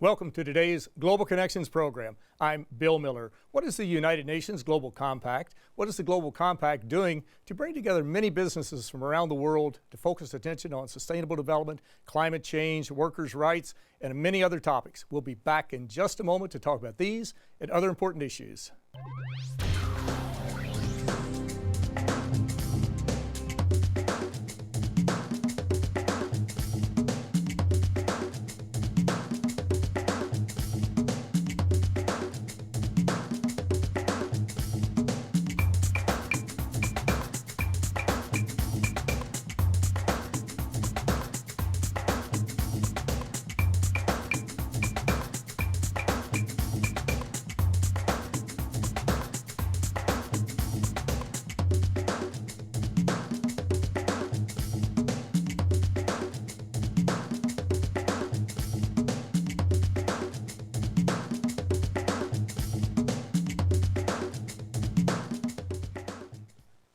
Welcome to today's Global Connections program. I'm Bill Miller. What is the United Nations Global Compact? What is the Global Compact doing to bring together many businesses from around the world to focus attention on sustainable development, climate change, workers' rights, and many other topics? We'll be back in just a moment to talk about these and other important issues.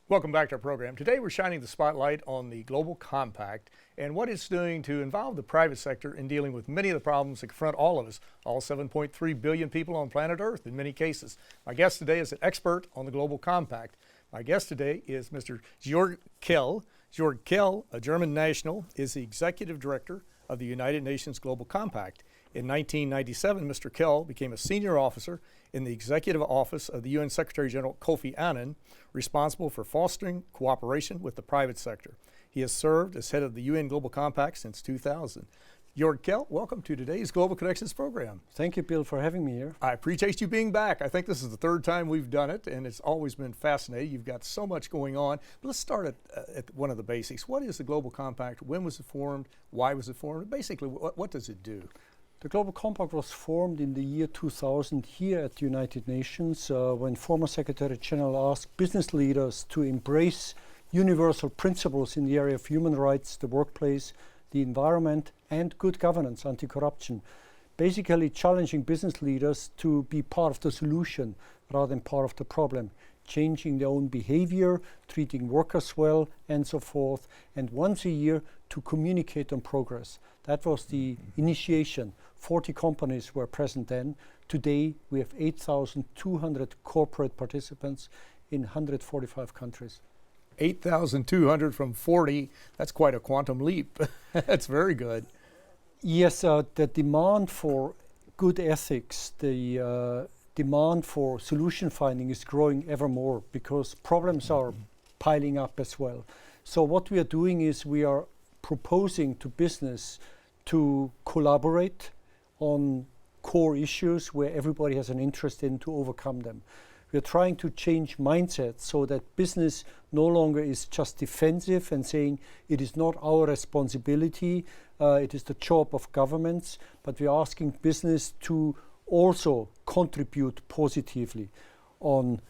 Welcome back to our program. Today we're shining the spotlight on the Global Compact and what it's doing to involve the private sector in dealing with many of the problems that confront all of us, all 7.3 billion people on planet Earth in many cases. My guest today is an expert on the Global Compact. My guest today is Mr. Georg Kell. Georg Kell, a German national, is the executive director of the United Nations Global Compact. In 1997, Mr. Kell became a senior officer in the executive office of the UN Secretary General Kofi Annan, responsible for fostering cooperation with the private sector. He has served as head of the UN Global Compact since 2000. Georg Kell, welcome to today's Global Connections program. Thank you, Bill, for having me here. I appreciate you being back. I think this is the third time we've done it, and it's always been fascinating. You've got so much going on. But let's start at one of the basics. What is the Global Compact? When was it formed? Why was it formed? Basically, what does it do? The Global Compact was formed in the year 2000 here at the United Nations when former Secretary General asked business leaders to embrace universal principles in the area of human rights, the workplace, the environment, and good governance, anti-corruption. Basically challenging business leaders to be part of the solution rather than part of the problem, changing their own behavior, treating workers well, and so forth, and once a year to communicate on progress. That was the initiation. 40 companies were present then. Today, we have 8,200 corporate participants in 145 countries. 8,200 from 40, that's quite a quantum leap. That's very good. Yes, the demand for good ethics, the demand for solution finding is growing ever more because problems are piling up as well. So what we are doing is we are proposing to business to collaborate on core issues where everybody has an interest in to overcome them. We are trying to change mindsets so that business no longer is just defensive and saying it is not our responsibility, it is the job of governments, but we are asking business to also contribute positively on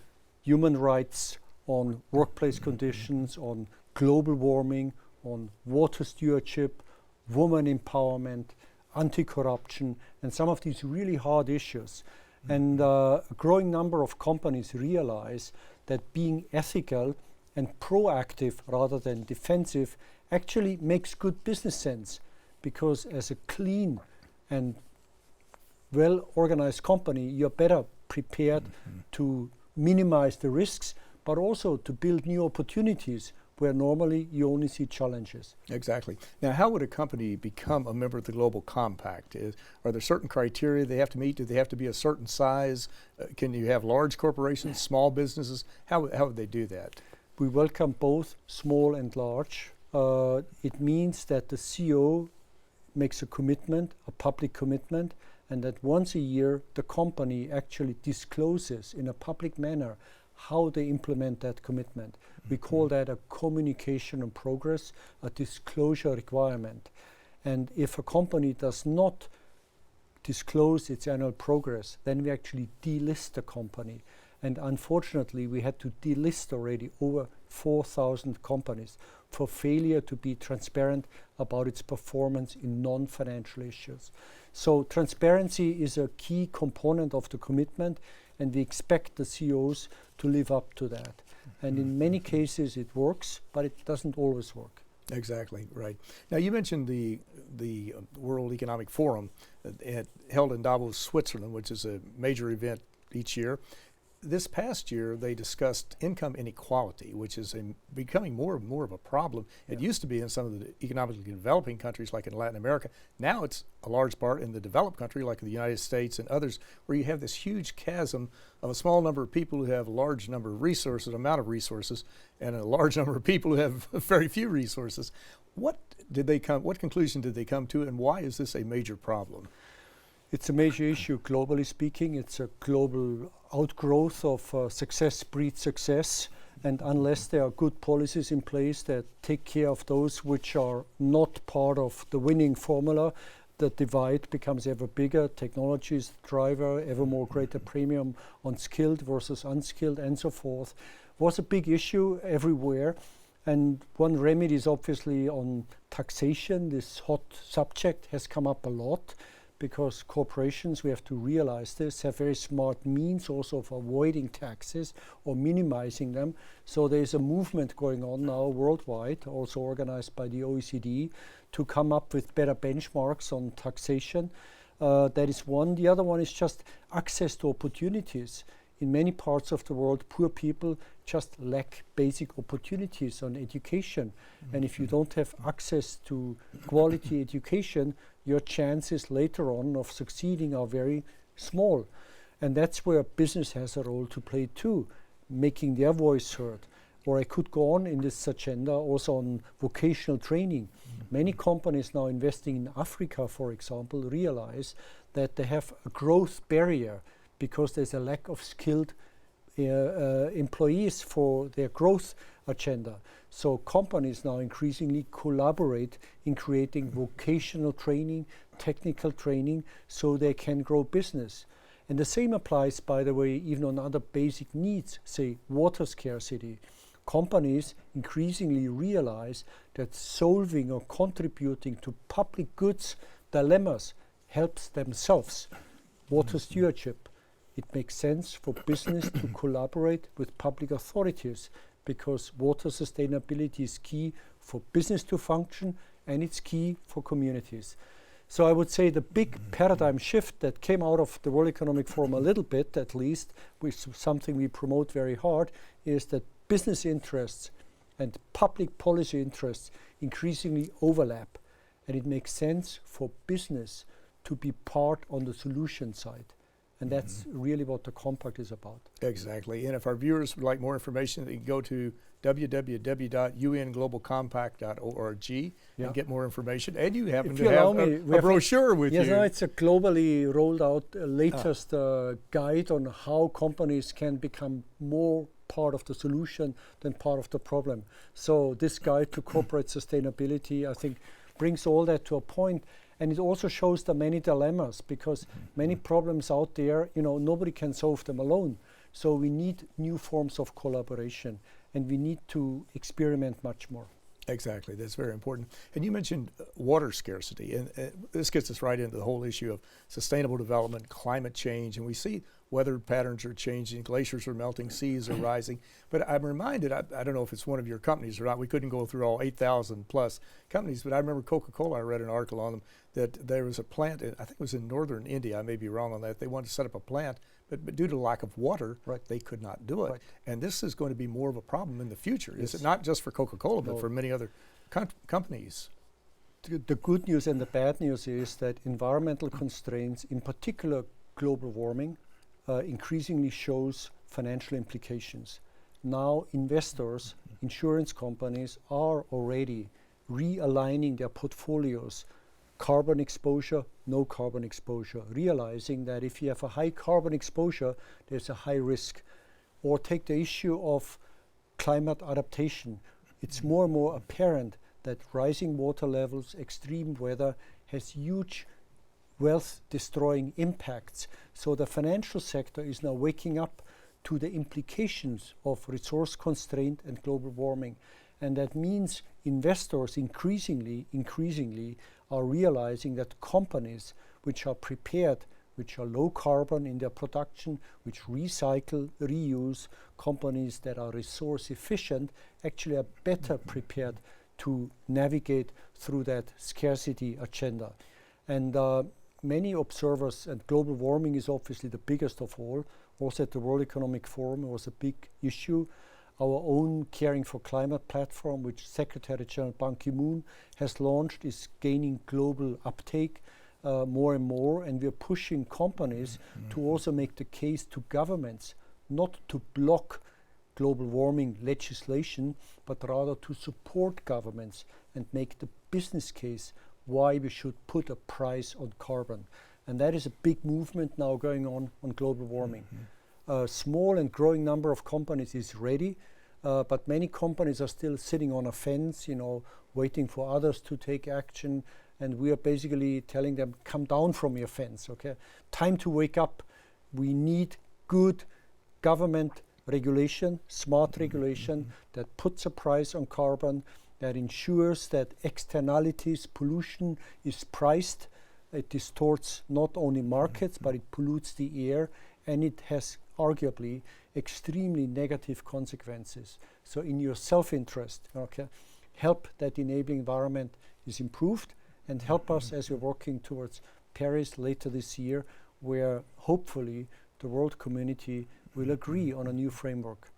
human rights, on workplace conditions, on global warming, on water stewardship, women empowerment, anti-corruption, and some of these really hard issues. And a growing number of companies realize that being ethical and proactive rather than defensive actually makes good business sense, because as a clean and well-organized company, you're better prepared to minimize the risks, but also to build new opportunities where normally you only see challenges. Exactly. Now, how would a company become a member of the Global Compact? Are there certain criteria they have to meet? Do they have to be a certain size? Can you have large corporations, small businesses? How would they do that? We welcome both small and large. It means that the CEO makes a commitment, a public commitment, and that once a year the company actually discloses in a public manner how they implement that commitment. We call that a communication on progress, a disclosure requirement. And if a company does not disclose its annual progress, then we actually delist the company. And unfortunately, we had to delist already over 4,000 companies for failure to be transparent about its performance in non-financial issues. So transparency is a key component of the commitment, and we expect the CEOs to live up to that. And in many cases it works, but it doesn't always work. Exactly, right. Now you mentioned the World Economic Forum held in Davos, Switzerland, which is a major event each year. This past year, they discussed income inequality, which is becoming more and more of a problem. It used to be in some of the economically developing countries, like in Latin America. Now it's a large part in the developed country, like the United States and others, where you have this huge chasm of a small number of people who have a large number of resources, amount of resources, and a large number of people who have very few resources. What conclusion did they come to, and why is this a major problem? It's a major issue globally speaking. It's a global outgrowth of success breeds success. And unless there are good policies in place that take care of those which are not part of the winning formula, the divide becomes ever bigger. Technology is the driver, ever more greater premium on skilled versus unskilled and so forth. Was a big issue everywhere. And one remedy is obviously on taxation. This hot subject has come up a lot, because corporations, we have to realize this, have very smart means also of avoiding taxes or minimizing them. So there's a movement going on now worldwide, also organized by the OECD, to come up with better benchmarks on taxation. That is one. The other one is just access to opportunities. In many parts of the world, poor people just lack basic opportunities on education. And if you don't have access to quality education, your chances later on of succeeding are very small. And that's where business has a role to play too, making their voice heard. Or I could go on in this agenda also on vocational training. Many companies now investing in Africa, for example, realize that they have a growth barrier because there's a lack of skilled employees for their growth agenda. So companies now increasingly collaborate in creating vocational training, technical training, so they can grow business. And the same applies, by the way, even on other basic needs, say water scarcity. Companies increasingly realize that solving or contributing to public goods dilemmas helps themselves. Water stewardship. It makes sense for business to collaborate with public authorities, because water sustainability is key for business to function and it's key for communities. So I would say the big paradigm shift that came out of the World Economic Forum a little bit, at least, which is something we promote very hard, is that business interests and public policy interests increasingly overlap. And it makes sense for business to be part on the solution side. And that's really what the compact is about. Exactly. And if our viewers would like more information, they can go to www.unglobalcompact.org and get more information. And you happen to have a brochure with you. Yes, no, it's a globally rolled out latest guide on how companies can become more part of the solution than part of the problem. So this guide to corporate sustainability, I think, brings all that to a point. And it also shows the many dilemmas, because many problems out there, nobody can solve them alone. So we need new forms of collaboration, and we need to experiment much more. Exactly, that's very important. And you mentioned water scarcity, and this gets us right into the whole issue of sustainable development, climate change, and we see weather patterns are changing, glaciers are melting, seas are rising. But I'm reminded, I don't know if it's one of your companies or not, we couldn't go through all 8,000 plus companies, but I remember Coca-Cola, I read an article on them, that there was a plant, I think it was in northern India, I may be wrong on that, they wanted to set up a plant, but due to lack of water, they could not do it. Right. And this is going to be more of a problem in the future. Yes. Is it not just for Coca-Cola, but for many other companies? The good news and the bad news is that environmental constraints, in particular global warming, increasingly shows financial implications. Now investors, insurance companies are already realigning their portfolios, carbon exposure, no carbon exposure, realizing that if you have a high carbon exposure, there's a high risk. Or take the issue of climate adaptation. It's more and more apparent that rising water levels, extreme weather, has huge wealth destroying impacts. So the financial sector is now waking up to the implications of resource constraint and global warming. And that means investors increasingly are realizing that companies which are prepared, which are low carbon in their production, which recycle, reuse, companies that are resource efficient, actually are better prepared to navigate through that scarcity agenda. And many observers, and global warming is obviously the biggest of all, also at the World Economic Forum, it was a big issue. Our own Caring for Climate platform, which Secretary General Ban Ki-moon has launched, is gaining global uptake more and more, and we're pushing companies to also make the case to governments not to block global warming legislation, but rather to support governments and make the business case why we should put a price on carbon. And that is a big movement now going on global warming. A small and growing number of companies is ready, but many companies are still sitting on a fence, waiting for others to take action. And we are basically telling them, come down from your fence, okay? Time to wake up. We need good government regulation, smart regulation that puts a price on carbon, that ensures that externalities, pollution is priced. It distorts not only markets, but it pollutes the air, and it has arguably extremely negative consequences. So in your self-interest, okay, help that enabling environment is improved, and help us as we're working towards Paris later this year, where hopefully the world community will agree on a new framework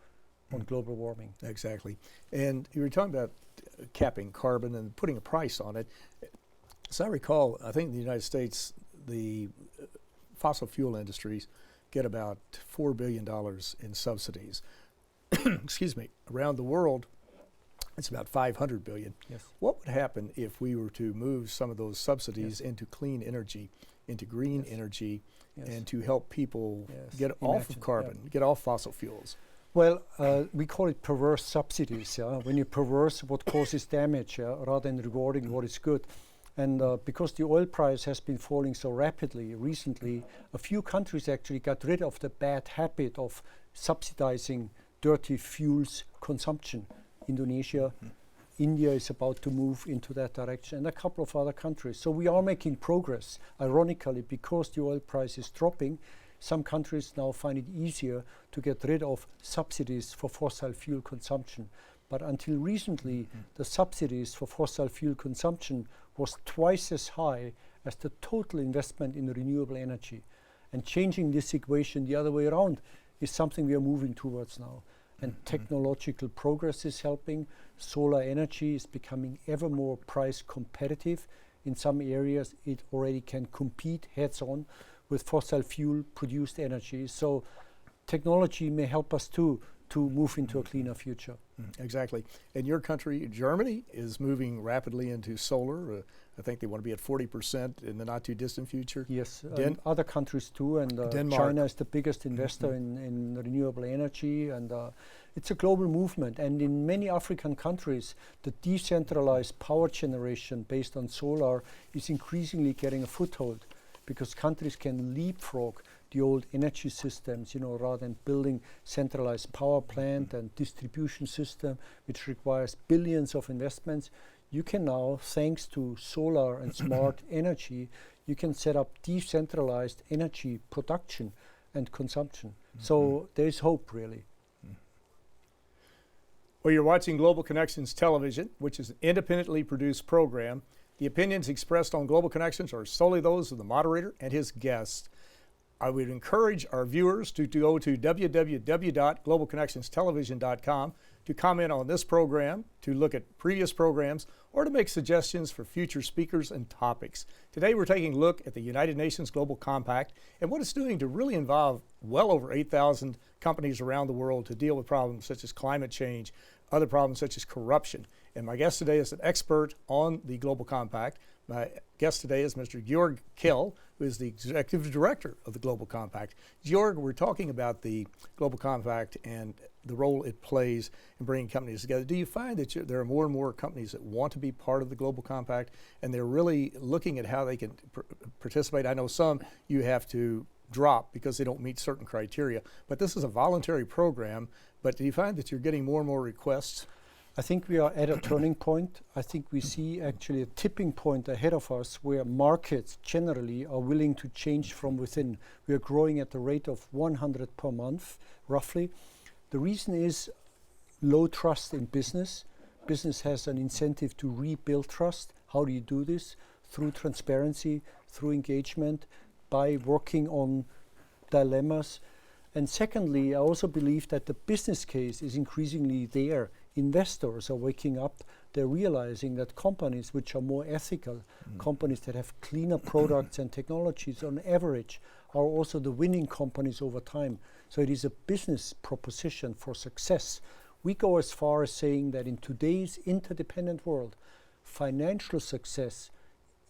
on global warming. Exactly. And you were talking about capping carbon and putting a price on it. As I recall, I think in the United States, the fossil fuel industries get about $4 billion in subsidies. Excuse me. Around the world, it's about $500 billion. Yes. What would happen if we were to move some of those subsidies into clean energy, into green energy, and to help people get off of carbon, get off fossil fuels? Well, we call it perverse subsidies. When you perverse what causes damage rather than rewarding what is good. And because the oil price has been falling so rapidly recently, a few countries actually got rid of the bad habit of subsidizing dirty fuels consumption. Indonesia, India is about to move into that direction, and a couple of other countries. So we are making progress. Ironically, because the oil price is dropping, some countries now find it easier to get rid of subsidies for fossil fuel consumption. But until recently, the subsidies for fossil fuel consumption was twice as high as the total investment in renewable energy. And changing this equation the other way around is something we are moving towards now. And technological progress is helping. Solar energy is becoming ever more price competitive. In some areas, it already can compete heads-on with fossil fuel produced energy. So technology may help us too to move into a cleaner future. Exactly. And your country, Germany, is moving rapidly into solar. I think they want to be at 40% in the not too distant future. Yes, other countries too, and China is the biggest investor in renewable energy, and it's a global movement. And in many African countries, the decentralized power generation based on solar is increasingly getting a foothold, because countries can leapfrog the old energy systems, rather than building centralized power plant and distribution system, which requires billions of investments. You can now, thanks to solar and smart energy, you can set up decentralized energy production and consumption. So there is hope, really. Well, you're watching Global Connections Television, which is an independently produced program. The opinions expressed on Global Connections are solely those of the moderator and his guests. I would encourage our viewers to go to www.globalconnectionstelevision.com to comment on this program, to look at previous programs, or to make suggestions for future speakers and topics. Today we're taking a look at the United Nations Global Compact and what it's doing to really involve well over 8,000 companies around the world to deal with problems such as climate change, other problems such as corruption. And my guest today is an expert on the Global Compact. My guest today is Mr. Georg Kell, who is the Executive Director of the Global Compact. Georg, we're talking about the Global Compact and the role it plays in bringing companies together. Do you find that there are more and more companies that want to be part of the Global Compact, and they're really looking at how they can participate? I know some you have to drop because they don't meet certain criteria, but this is a voluntary program. But do you find that you're getting more and more requests? I think we are at a turning point. I think we see actually a tipping point ahead of us where markets generally are willing to change from within. We are growing at the rate of 100 per month, roughly. The reason is low trust in business. business has an incentive to rebuild trust. How do you do this? Through transparency, through engagement, by working on dilemmas. And secondly, I also believe that the business case is increasingly there. Investors are waking up. They're realizing that companies which are more ethical, companies that have cleaner products and technologies on average, are also the winning companies over time. So it is a business proposition for success. We go as far as saying that in today's interdependent world, financial success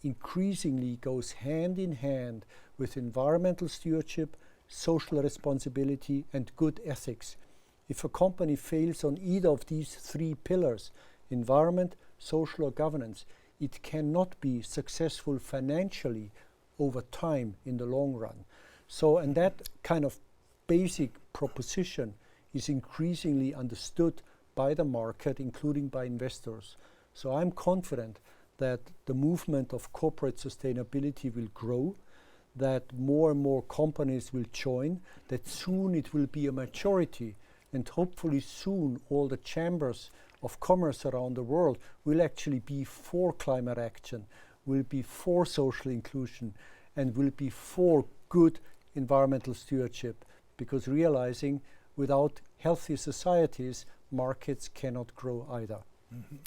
increasingly goes hand in hand with environmental stewardship, social responsibility, and good ethics. If a company fails on either of these three pillars, environment, social, or governance, it cannot be successful financially over time in the long run. So, and that kind of basic proposition is increasingly understood by the market, including by investors. So I'm confident that the movement of corporate sustainability will grow, that more and more companies will join, that soon it will be a majority, and hopefully soon all the chambers of commerce around the world will actually be for climate action, will be for social inclusion, and will be for good environmental stewardship, because realizing without healthy societies, markets cannot grow either.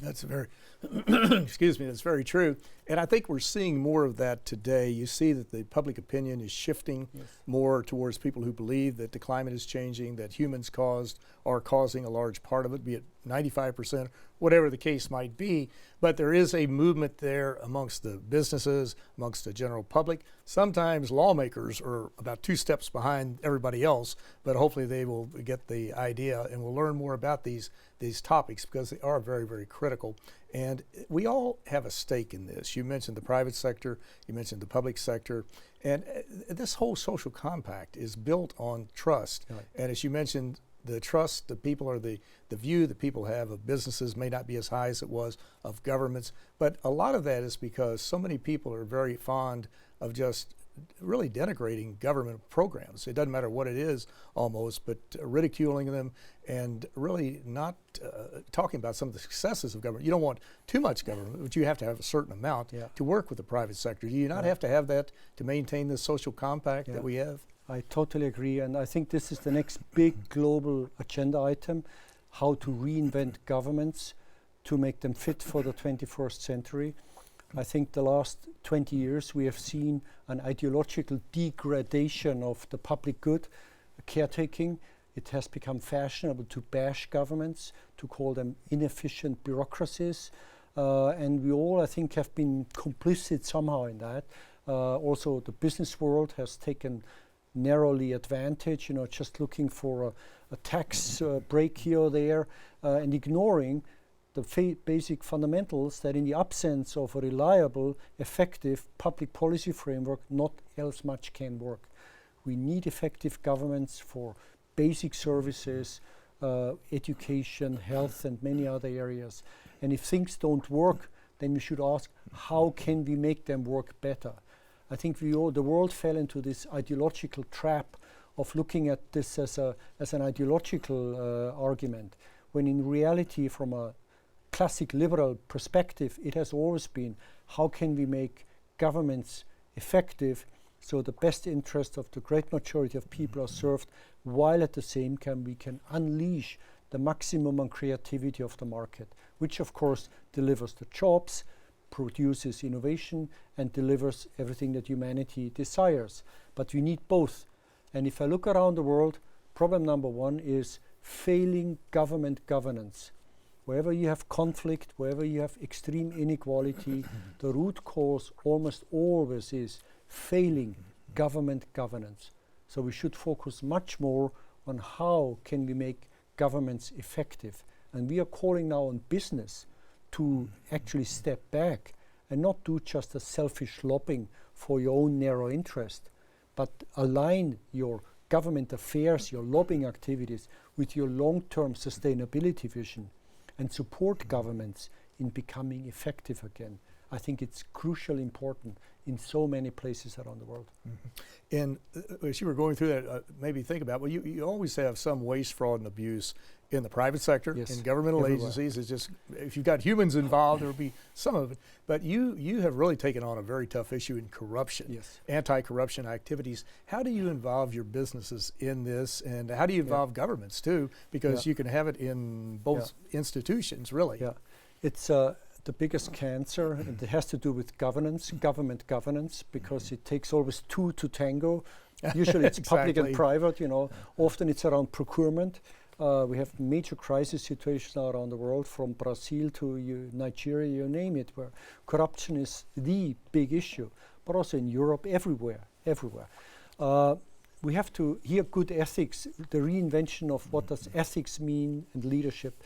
That's very, excuse me, that's very true. And I think we're seeing more of that today. You see that the public opinion is shifting more towards people who believe that the climate is changing, that humans are causing a large part of it, be it 95%, whatever the case might be. But there is a movement there amongst the businesses, amongst the general public. Sometimes lawmakers are about 2 steps behind everybody else, but hopefully they will get the idea and we'll learn more about these topics, because they are very, very critical. And we all have a stake in this. You mentioned the private sector, you mentioned the public sector, and this whole social compact is built on trust. Right. And as you mentioned, the trust that people are the view that people have of businesses may not be as high as it was of governments, but a lot of that is because so many people are very fond of just really denigrating government programs. It doesn't matter what it is almost, but ridiculing them and really not talking about some of the successes of government. You don't want too much government, but you have to have a certain amount to work with the private sector. Do you not have to have that to maintain the social compact that we have? I totally agree, and I think this is the next big global agenda item, how to reinvent governments to make them fit for the 21st century. I think the last 20 years we have seen an ideological degradation of the public good, caretaking. It has become fashionable to bash governments, to call them inefficient bureaucracies, and we all, I think, have been complicit somehow in that. Also, the business world has taken narrowly advantage, just looking for a tax break here or there, and ignoring the basic fundamentals that in the absence of a reliable, effective public policy framework, not else much can work. We need effective governments for basic services, education, health, and many other areas. And if things don't work, then we should ask, how can we make them work better? I think the world fell into this ideological trap of looking at this as an ideological argument, when in reality, from a classic liberal perspective, it has always been, how can we make governments effective so the best interest of the great majority of people are served, while at the same time we can unleash the maximum on creativity of the market, which of course delivers the jobs, produces innovation, and delivers everything that humanity desires. But we need both. And if I look around the world, problem number one is failing government governance. Wherever you have conflict, wherever you have extreme inequality, the root cause almost always is failing government governance. So we should focus much more on how can we make governments effective. And we are calling now on business to actually step back and not do just a selfish lobbying for your own narrow interest, but align your government affairs, your lobbying activities with your long-term sustainability vision, and support governments in becoming effective again. I think it's crucially important in so many places around the world. And as you were going through that, maybe think about, well, you always have some waste, fraud, and abuse in the private sector, Yes, in governmental everywhere. agencies. It's just, if you've got humans involved, there'll be some of it. But you have really taken on a very tough issue in corruption, Yes. anti-corruption activities. How do you involve your businesses in this, and how do you involve governments too? Because you can have it in both institutions, really. Yeah, it's the biggest cancer, and it has to do with governance, government governance, because it takes always two to tango. Usually it's public and private, you know. Often it's around procurement. We have major crisis situations now around the world, from Brazil to Nigeria, you name it, where corruption is the big issue, but also in Europe, everywhere. We have to hear good ethics, the reinvention of what does ethics mean, and leadership.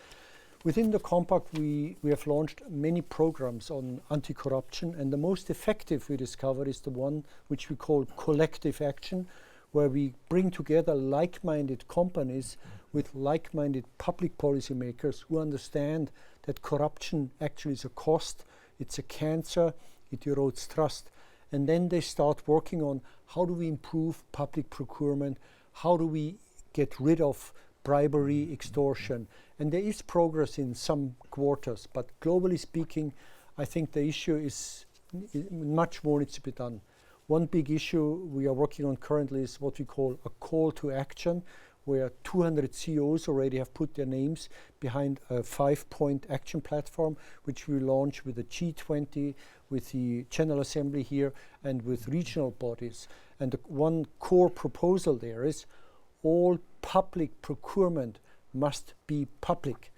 Within the Compact, we have launched many programs on anti-corruption, and the most effective we discovered is the one which we call collective action, where we bring together like-minded companies with like-minded public policy makers who understand that corruption actually is a cost, it's a cancer, it erodes trust. And then they start working on how do we improve public procurement, how do we get rid of bribery, extortion. And there is progress in some quarters, but globally speaking, I think the issue is much more needs to be done. One big issue we are working on currently is what we call a call to action, where 200 CEOs already have put their names behind a 5-point action platform, which we launch with the G20, with the General Assembly here, and with regional bodies. And the one core proposal there is all public procurement must be public,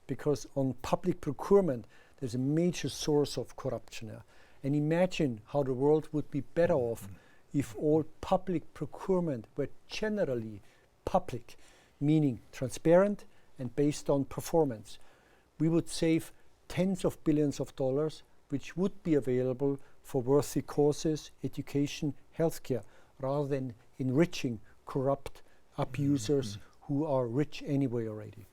because on public procurement there's a major source of corruption there. And imagine how the world would be better off if all public procurement were generally public, meaning transparent and based on performance. We would save tens of billions of dollars, which would be available for worthy causes, education, healthcare, rather than enriching corrupt abusers who are rich anyway already.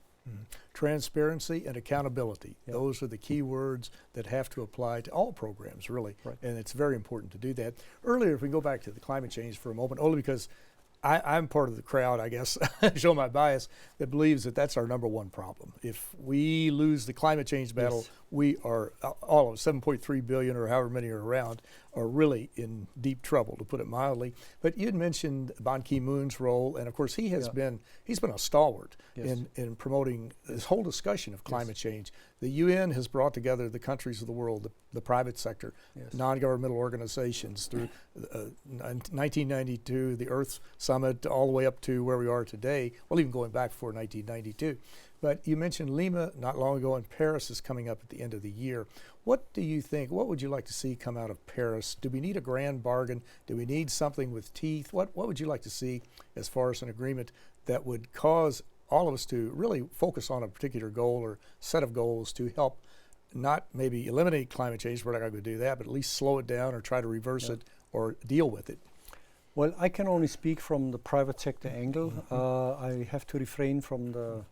Transparency and accountability. Those are the key words that have to apply to all programs, really. Right. And it's very important to do that. Earlier, if we go back to the climate change for a moment, only because I'm part of the crowd, I guess, show my bias, that believes that that's our number one problem. If we lose the climate change battle, we are, all of 7.3 billion or however many are around, are really in deep trouble, to put it mildly. But you'd mentioned Ban Ki-moon's role, and of course he's been a stalwart in promoting this whole discussion of climate change. The UN has brought together the countries of the world, the private sector, non-governmental organizations, through 1992, the Earth Summit, all the way up to where we are today, well, even going back before 1992. But you mentioned Lima not long ago, and Paris is coming up at the end of the year. What do you think, what would you like to see come out of Paris? Do we need a grand bargain? Do we need something with teeth? What would you like to see as far as an agreement that would cause all of us to really focus on a particular goal or set of goals to help not maybe eliminate climate change, we're not going to do that, but at least slow it down or try to reverse it or deal with it? Well, I can only speak from the private sector angle. I have to refrain from the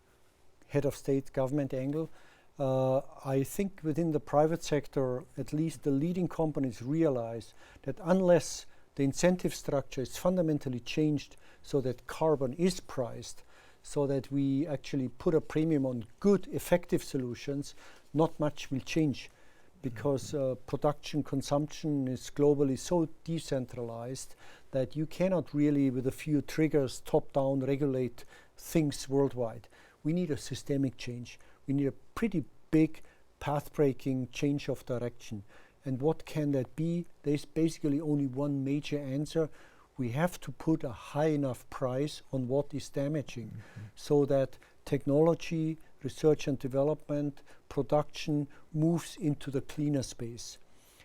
head of state government angle. I think within the private sector, at least the leading companies realize that unless the incentive structure is fundamentally changed so that carbon is priced, so that we actually put a premium on good, effective solutions, not much will change, because production, consumption is globally so decentralized that you cannot really, with a few triggers, top-down regulate things worldwide. We need a systemic change. We need a pretty big path-breaking change of direction. And what can that be? There's basically only one major answer. We have to put a high enough price on what is damaging, so that technology, research and development, production moves into the cleaner space.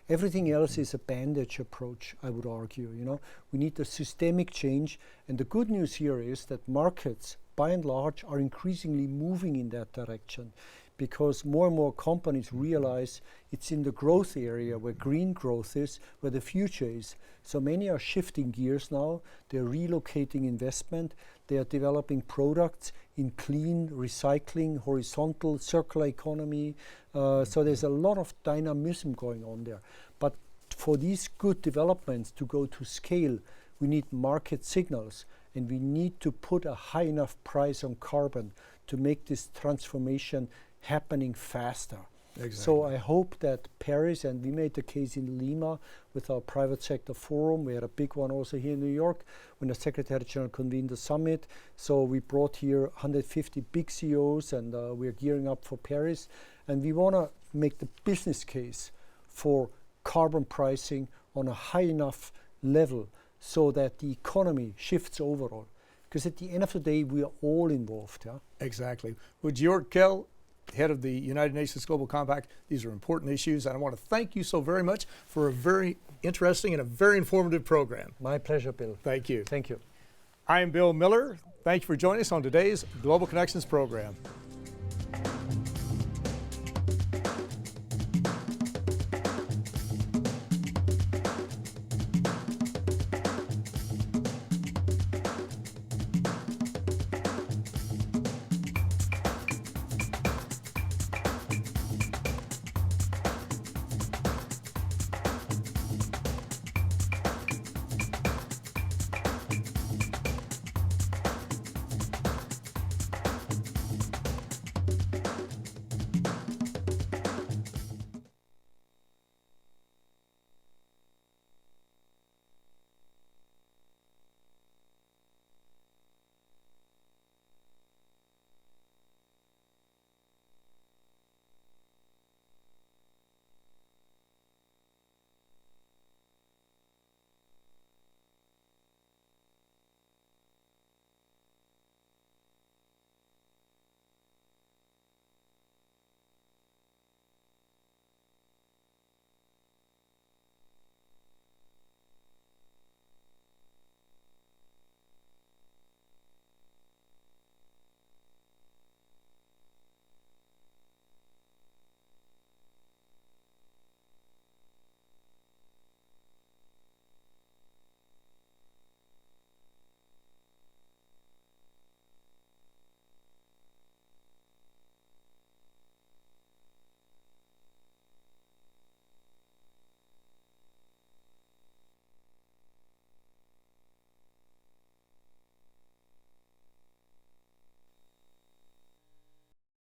Everything else is a bandage approach, I would argue. You know, we need a systemic change, and the good news here is that markets, by and large, are increasingly moving in that direction, because more and more companies realize it's in the growth area where green growth is, where the future is. So many are shifting gears now. They're relocating investment. They are developing products in clean, recycling, horizontal, circular economy. So there's a lot of dynamism going on there. But for these good developments to go to scale, we need market signals, and we need to put a high enough price on carbon to make this transformation happening faster. Exactly. So I hope that Paris, and we made the case in Lima with our private sector forum, we had a big one also here in New York when the Secretary General convened the summit. So we brought here 150 big CEOs, and we're gearing up for Paris. And we want to make the business case for carbon pricing on a high enough level so that the economy shifts overall. Because at the end of the day, we are all involved. Yeah? Exactly. With Georg Kell, head of the United Nations Global Compact, these are important issues, and I want to thank you so very much for a very interesting and a very informative program. My pleasure, Bill. Thank you. Thank you. I am Bill Miller. Thank you for joining us on today's Global Connections program.